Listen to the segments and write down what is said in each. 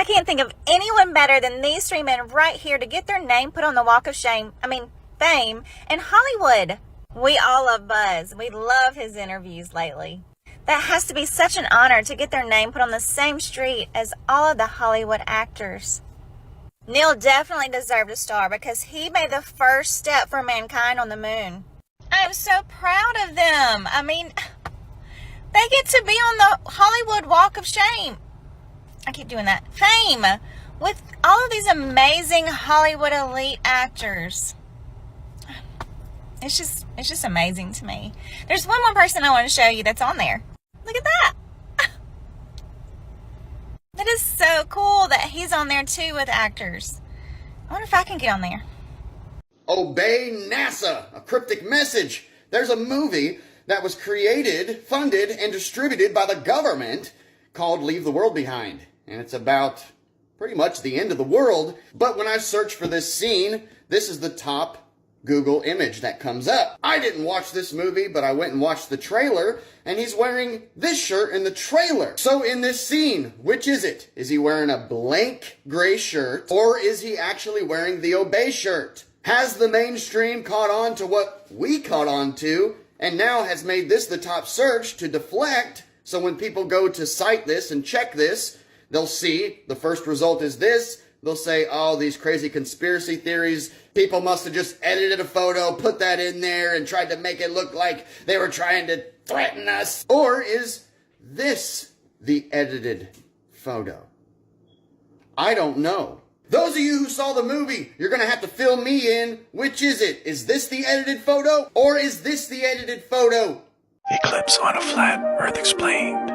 can't think of anyone better than these three men right here to get their name put on the Walk of Fame in Hollywood. We all love Buzz. We love his interviews lately. That has to be such an honor to get their name put on the same street as all of the Hollywood actors. Neil definitely deserved a star because he made the first step for mankind on the moon. I'm so proud of them. I mean, they get to be on the Hollywood Walk of Shame. I keep doing that. Fame. With all of these amazing Hollywood elite actors. It's just amazing to me. There's one more person I want to show you that's on there. Look at that. That is so cool that he's on there too with actors. I wonder if I can get on there. Obey NASA, a cryptic message. There's a movie that was created, funded, and distributed by the government called Leave the World Behind. And it's about pretty much the end of the world. But when I search for this scene, this is the top Google image that comes up. I didn't watch this movie, but I went and watched the trailer, and he's wearing this shirt in the trailer. So in this scene, which is it? Is he wearing a blank gray shirt, or is he actually wearing the Obey shirt? Has the mainstream caught on to what we caught on to, and now has made this the top search to deflect, so when people go to cite this and check this, they'll see the first result is this. They'll say, oh, these crazy conspiracy theories, people must have just edited a photo, put that in there, and tried to make it look like they were trying to threaten us. Or is this the edited photo? I don't know. Those of you who saw the movie, you're going to have to fill me in. Which is it? Is this the edited photo? Or is this the edited photo? Eclipse on a flat Earth explained.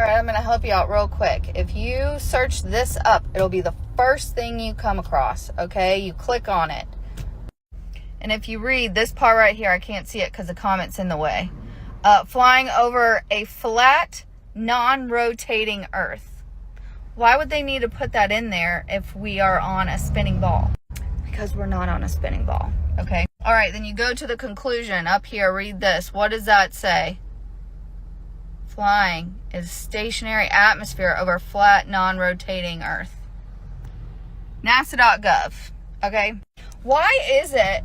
I'm going to help you out real quick. If you search this up, it'll be the first thing you come across, okay? You click on it. And if you read this part right here, I can't see it because the comment's in the way. Flying over a flat, non-rotating Earth. Why would they need to put that in there if we are on a spinning ball? Because we're not on a spinning ball, okay? All right, then you go to the conclusion. Up here, read this. What does that say? Flying is stationary atmosphere over flat, non-rotating Earth. NASA.gov. Okay? Why is it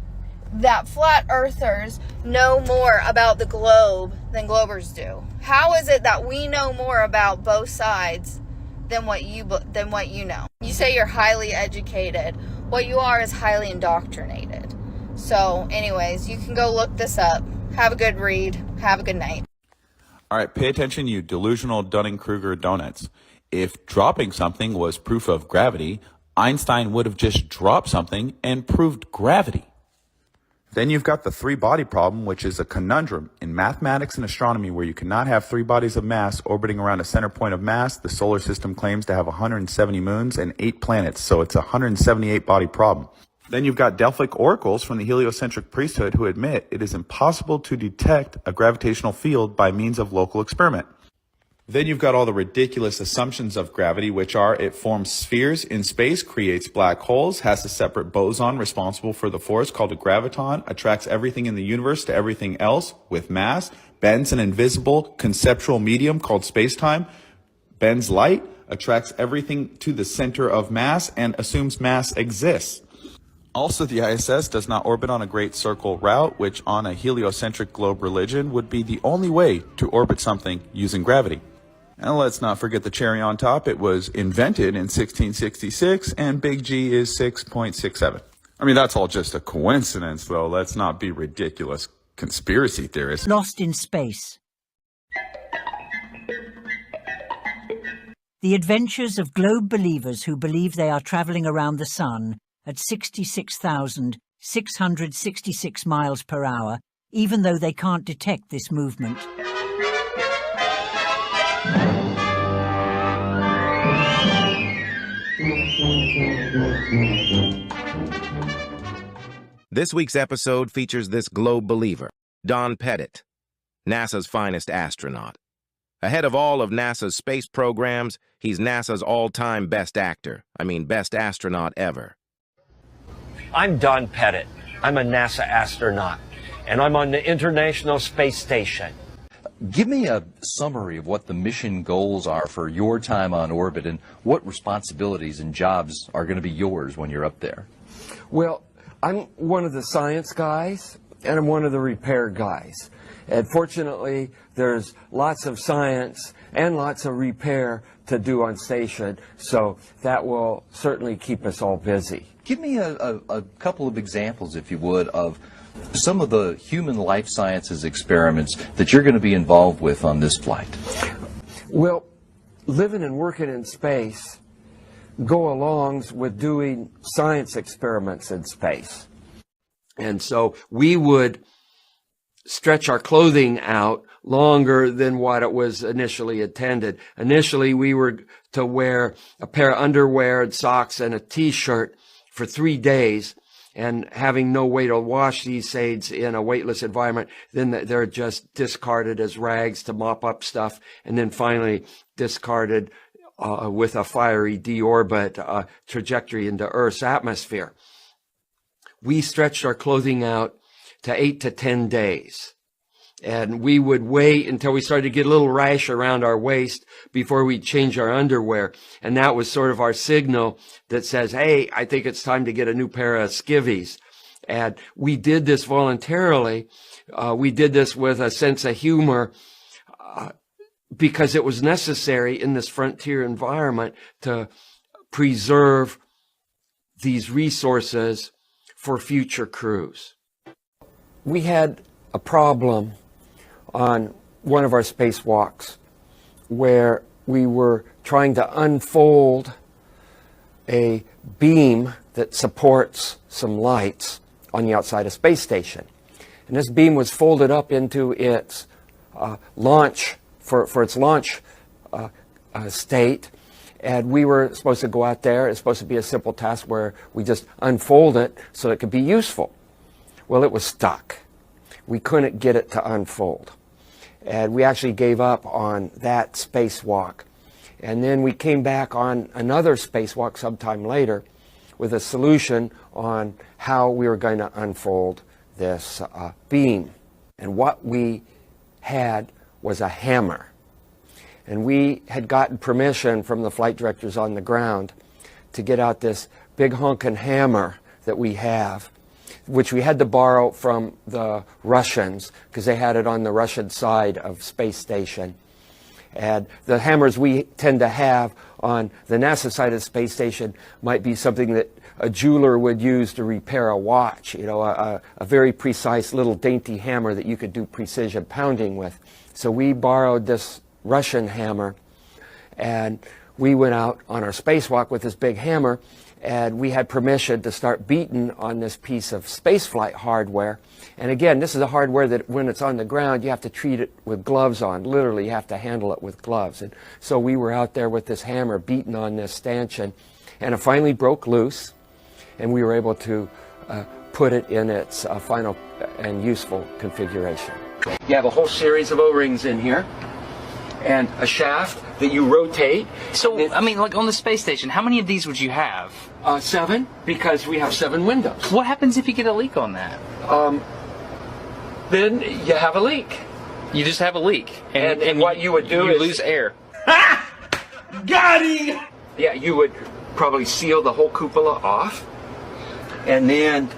that flat earthers know more about the globe than globers do? How is it that we know more about both sides than what you know? You say you're highly educated. What you are is highly indoctrinated. So, anyways, you can go look this up. Have a good read. Have a good night. All right, pay attention, you delusional Dunning-Kruger donuts. If dropping something was proof of gravity, Einstein would have just dropped something and proved gravity. Then you've got the three-body problem, which is a conundrum in mathematics and astronomy where you cannot have three bodies of mass orbiting around a center point of mass. The solar system claims to have 170 moons and 8 planets, so it's a 178-body problem. Then you've got Delphic oracles from the heliocentric priesthood who admit it is impossible to detect a gravitational field by means of local experiment. Then you've got all the ridiculous assumptions of gravity, which are it forms spheres in space, creates black holes, has a separate boson responsible for the force called a graviton, attracts everything in the universe to everything else with mass, bends an invisible conceptual medium called space-time, bends light, attracts everything to the center of mass, and assumes mass exists. Also, the ISS does not orbit on a great circle route, which on a heliocentric globe religion would be the only way to orbit something using gravity. And let's not forget the cherry on top. It was invented in 1666, and Big G is 6.67. I mean, that's all just a coincidence, though. Let's not be ridiculous conspiracy theorists. Lost in space. The adventures of globe believers who believe they are traveling around the sun at 66,666 miles per hour, even though they can't detect this movement. This week's episode features this globe believer, Don Pettit. NASA's finest astronaut. Ahead of all of NASA's space programs, he's NASA's all-time best actor. I mean, best astronaut ever. I'm Don Pettit. I'm a NASA astronaut, and I'm on the International Space Station. Give me a summary of what the mission goals are for your time on orbit and what responsibilities and jobs are going to be yours when you're up there. Well, I'm one of the science guys, and I'm one of the repair guys. And fortunately, there's lots of science and lots of repair to do on station, so that will certainly keep us all busy. Give me a couple of examples, if you would, of some of the human life sciences experiments that you're going to be involved with on this flight. Well, living and working in space go along with doing science experiments in space. And so we would stretch our clothing out longer than what it was initially intended. Initially, we were to wear a pair of underwear and socks and a t-shirt for 3 days, and having no way to wash these aids in a weightless environment, then they're just discarded as rags to mop up stuff, and then finally discarded with a fiery deorbit trajectory into Earth's atmosphere. We stretched our clothing out to 8 to 10 days. And we would wait until we started to get a little rash around our waist before we'd change our underwear. And that was sort of our signal that says, hey, I think it's time to get a new pair of skivvies. And we did this voluntarily. We did this with a sense of humor because it was necessary in this frontier environment to preserve these resources for future crews. We had a problem on one of our spacewalks where we were trying to unfold a beam that supports some lights on the outside of space station. And this beam was folded up into its launch, for its launch state. And we were supposed to go out there. It's supposed to be a simple task where we just unfold it so it could be useful. Well, it was stuck. We couldn't get it to unfold. And we actually gave up on that spacewalk. And then we came back on another spacewalk sometime later with a solution on how we were going to unfold this beam. And what we had was a hammer. And we had gotten permission from the flight directors on the ground to get out this big honkin' hammer that we have, which we had to borrow from the Russians because they had it on the Russian side of space station. And the hammers we tend to have on the NASA side of the space station might be something that a jeweler would use to repair a watch, you know, a very precise little dainty hammer that you could do precision pounding with. So we borrowed this Russian hammer, and we went out on our spacewalk with this big hammer, and we had permission to start beating on this piece of spaceflight hardware. And again, this is a hardware that when it's on the ground, you have to treat it with gloves on. Literally, you have to handle it with gloves. And so we were out there with this hammer beating on this stanchion, and it finally broke loose, and we were able to put it in its final and useful configuration. You have a whole series of O-rings in here, and a shaft that you rotate. So, I mean, like on the space station, how many of these would you have? 7, because we have 7 windows. What happens if you get a leak on that? Then you have a leak. You just have a leak. And what you would do you is... lose air. Got him! Yeah, you would probably seal the whole cupola off. And then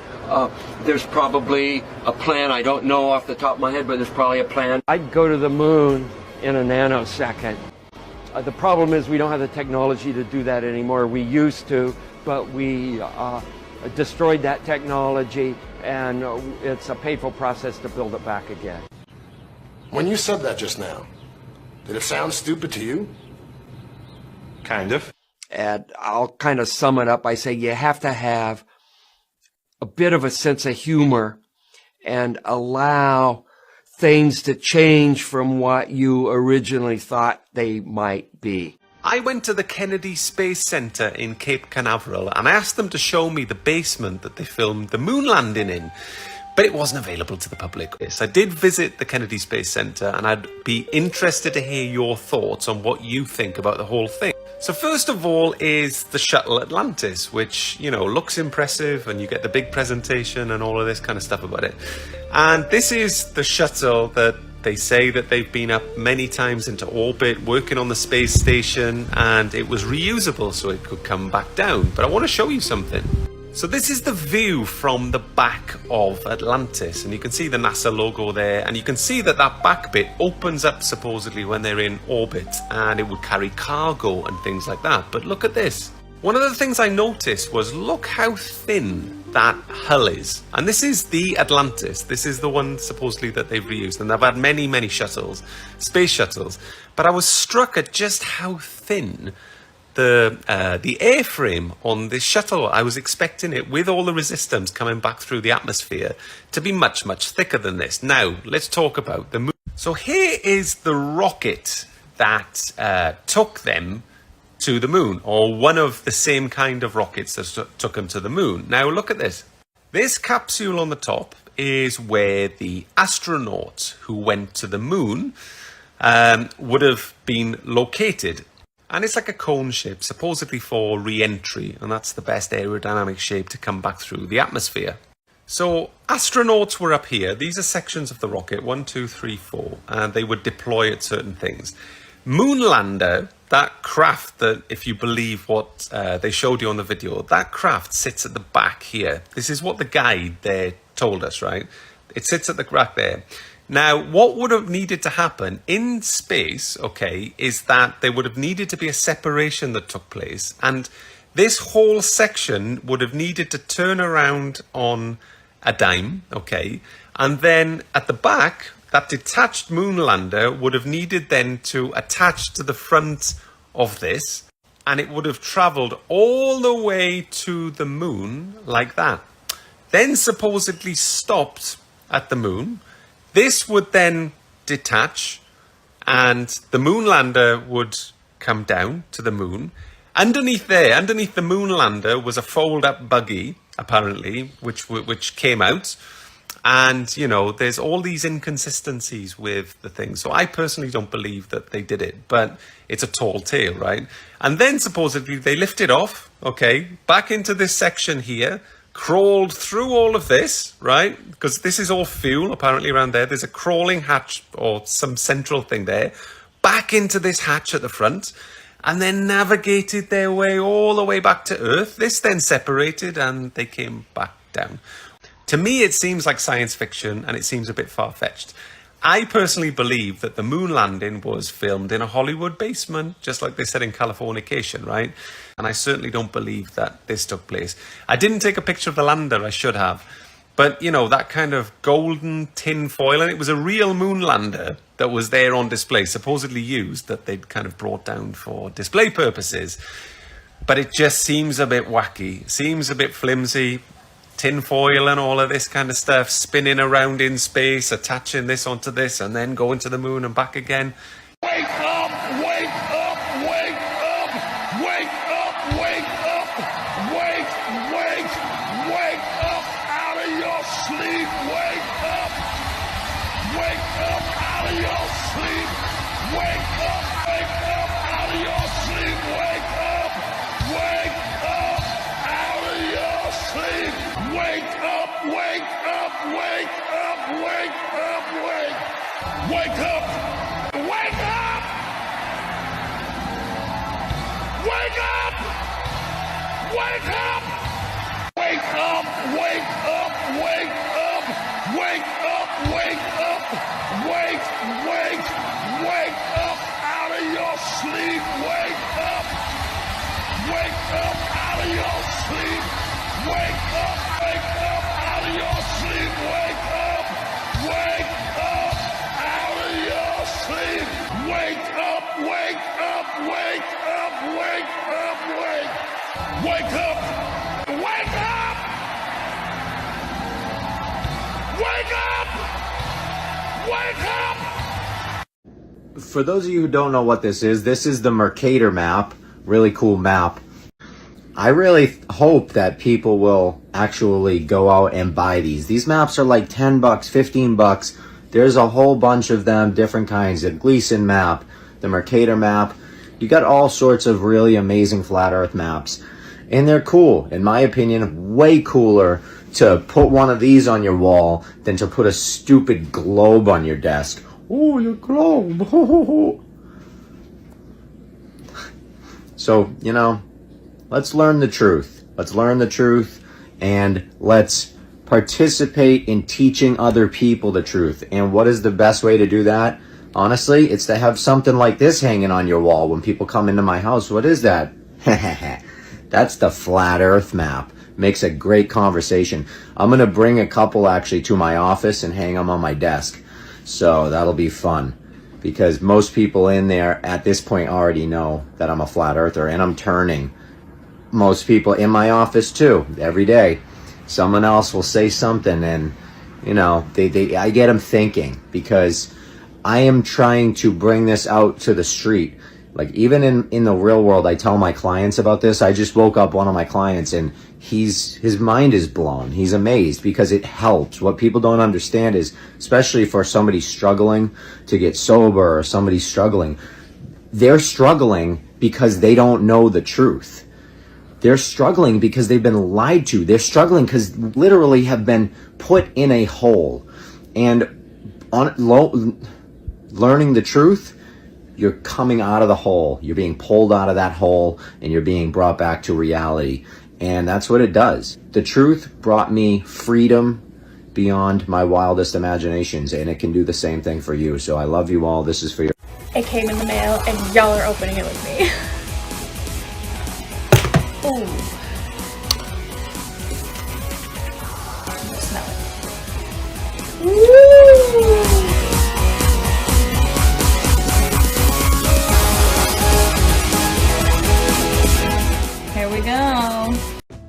there's probably a plan. I don't know off the top of my head, but there's probably a plan. I'd go to the moon in a nanosecond. The problem is we don't have the technology to do that anymore. We used to, but we destroyed that technology, and it's a painful process to build it back again. When you said that just now, did it sound stupid to you? Kind of. And I'll kind of sum it up by saying you have to have a bit of a sense of humor and allow things to change from what you originally thought they might be. I went to the Kennedy Space Center in Cape Canaveral and I asked them to show me the basement that they filmed the moon landing in. but it wasn't available to the public. Yes, I did visit the Kennedy Space Center, and I'd be interested to hear your thoughts on what you think about the whole thing. So first of all is the shuttle Atlantis, which, you know, looks impressive, and you get the big presentation and all of this kind of stuff about it. And this is the shuttle that they say that they've been up many times into orbit, working on the space station, and it was reusable so it could come back down. But I want to show you something. So this is the view from the back of Atlantis, and you can see the NASA logo there, and you can see that that back bit opens up supposedly when they're in orbit, and it would carry cargo and things like that. But look at this. One of the things I noticed was, look how thin that hull is. And this is the Atlantis. This is the one supposedly that they've reused, and they've had many, many shuttles, space shuttles. But I was struck at just how thin the airframe on this shuttle. I was expecting it, with all the resistance coming back through the atmosphere, to be much, much thicker than this. Now, let's talk about the moon. So here is the rocket that took them to the moon, or one of the same kind of rockets that took them to the moon. Now, look at this. This capsule on the top is where the astronauts who went to the moon would have been located. And it's like a cone shape, supposedly for re-entry, and that's the best aerodynamic shape to come back through the atmosphere. So astronauts were up here. These are sections of the rocket, 1, 2, 3, 4, and they would deploy at certain things. Moonlander, that craft that, if you believe what they showed you on the video, that craft sits at the back here. This is what the guide there told us, right? It sits at the back there. Now, what would have needed to happen in space, okay, is that there would have needed to be a separation that took place, and this whole section would have needed to turn around on a dime, okay, and then at the back, that detached moonlander would have needed then to attach to the front of this, and it would have traveled all the way to the moon like that. Then supposedly stopped at the moon. This would then detach, and the moonlander would come down to the moon. Underneath there, underneath the moonlander, was a fold-up buggy, apparently, which came out. And, you know, there's all these inconsistencies with the thing. So I personally don't believe that they did it, but it's a tall tale, right? And then supposedly they lifted off, okay, back into this section here, crawled through all of this, right? Because this is all fuel, apparently, around there. There's a crawling hatch or some central thing there, back into this hatch at the front, and then navigated their way all the way back to Earth. This then separated, and they came back down. To me, it seems like science fiction, and it seems a bit far-fetched. I personally believe that the moon landing was filmed in a Hollywood basement, just like they said in Californication, right? And I certainly don't believe that this took place. I didn't take a picture of the lander, I should have. But, you know, that kind of golden tin foil, and it was a real moon lander that was there on display, supposedly used, that they'd kind of brought down for display purposes. But it just seems a bit wacky, seems a bit flimsy. Tin foil and all of this kind of stuff, spinning around in space, attaching this onto this, and then going to the moon and back again. Wake up, wake up, wake up, wake up, wake up, wake up out of your sleep, wake up out of your sleep, wake up out of your sleep, wake up out of your sleep. Wake up, wake up, wake up, wake up, wake up, wake up, wake up, wake up, wake up, wake up, wake up, wake up, wake up, wake up out of your sleep, wake up out of your sleep, wake up out of your sleep, wake up out of your sleep, wake up, wake up, wake up, wake up, wake up, wake up, wake up, wake up. For those of you who don't know what this is the Mercator map, really cool map. I really hope that people will actually go out and buy these. These maps are like 10 bucks, 15 bucks. There's a whole bunch of them, different kinds. The Gleason map, the Mercator map. You got all sorts of really amazing flat earth maps. And they're cool. In my opinion, way cooler to put one of these on your wall than to put a stupid globe on your desk. Oh, your globe. So, you know, let's learn the truth. Let's learn the truth, and let's participate in teaching other people the truth. And what is the best way to do that? Honestly, it's to have something like this hanging on your wall when people come into my house. What is that? That's the flat earth map. Makes a great conversation. I'm gonna bring a couple actually to my office and hang them on my desk. So that'll be fun, because most people in there at this point already know that I'm a flat earther, and I'm turning most people in my office too every day. Someone else will say something, and you know, I get them thinking, because I am trying to bring this out to the street. Like, even in the real world, I tell my clients about this. I just woke up one of my clients, and his mind is blown. He's amazed, because it helps. What people don't understand is, especially for somebody struggling to get sober, or somebody struggling, they're struggling because they don't know the truth. They're struggling because they've been lied to. They're struggling because literally have been put in a hole. And learning the truth, you're coming out of the hole. You're being pulled out of that hole, and you're being brought back to reality. And that's what it does. The truth brought me freedom beyond my wildest imaginations, and it can do the same thing for you. So I love you all. This is for your... It came in the mail, and y'all are opening it with me. Ooh. Smell it. Woo! Here we go.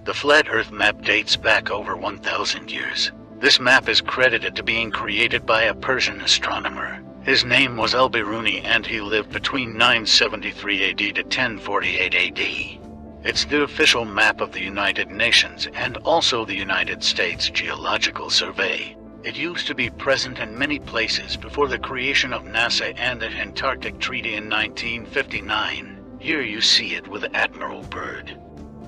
The flat Earth map dates back over 1,000 years. This map is credited to being created by a Persian astronomer. His name was Al-Biruni, and he lived between 973 AD to 1048 AD. It's the official map of the United Nations and also the United States Geological Survey. It used to be present in many places before the creation of NASA and the Antarctic Treaty in 1959. Here you see it with Admiral Byrd.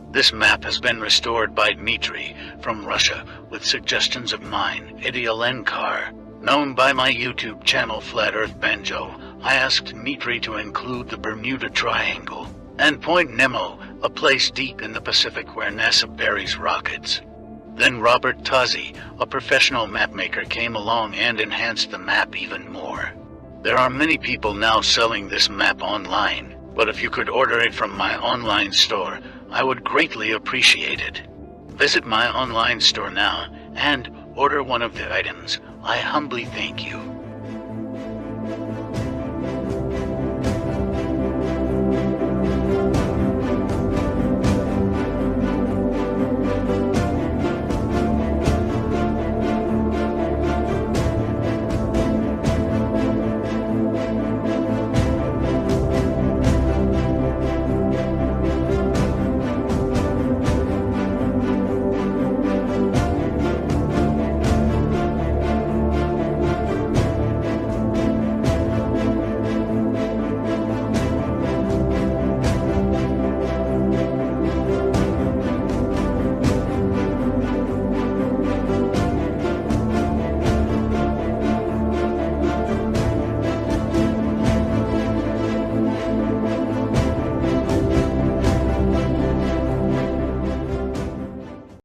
This map has been restored by Dmitry from Russia with suggestions of mine, Eddie Alenkar. Known by my YouTube channel Flat Earth Banjo, I asked Dmitry to include the Bermuda Triangle and Point Nemo, a place deep in the Pacific where NASA buries rockets. Then Robert Tozzi, a professional mapmaker, came along and enhanced the map even more. There are many people now selling this map online, but if you could order it from my online store, I would greatly appreciate it. Visit my online store now and order one of the items. I humbly thank you.